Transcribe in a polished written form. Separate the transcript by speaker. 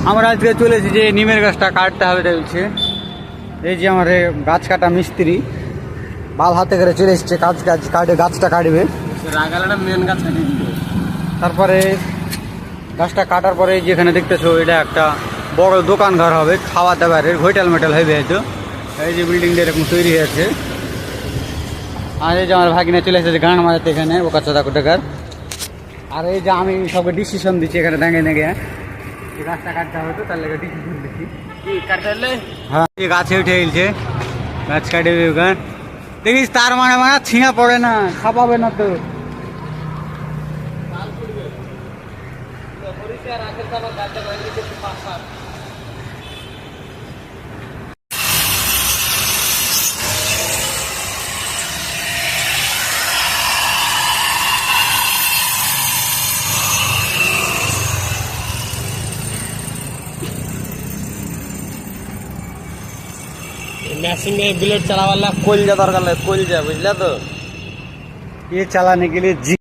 Speaker 1: আমরা আজকে চলেছি যে নিমের গাছটা কাটতে হবে বলছে। এই যে আমার গাছ কাটা মিস্ত্রি বাল হাতে করে চলে এসছে, গাছটা কাটবে। তারপরে গাছটা কাটার পরে যেখানে দেখতেছো এটা একটা বড় দোকান ঘর হবে, খাওয়া দাওয়ারের হোটেল মেটেল হবে হয়তো। এই যে বিল্ডিংটা এরকম তৈরি হয়েছে। আর এই যে আমার ভাগিনা চলে এসেছে গান মারাতে এখানে ও কাছা টাকার। আর এই যে আমি সবকে ডিসিশন দিচ্ছি এখানে দাঁড়িয়ে দাঁড়িয়ে গাছটা কাটতে হবে, তো তার লেগে ডিসিশন দিচ্ছি। হ্যাঁ, গাছে উঠে গেছে, গাছ কাটে গান দেখিস তার মানে ছিঁড়া পড়ে না, খাপাবে না তো।
Speaker 2: मैशिंग में ब्लेड चला वाला कोल जा दरकार कोल जा बुझला तो
Speaker 1: ये चलाने के लिए जी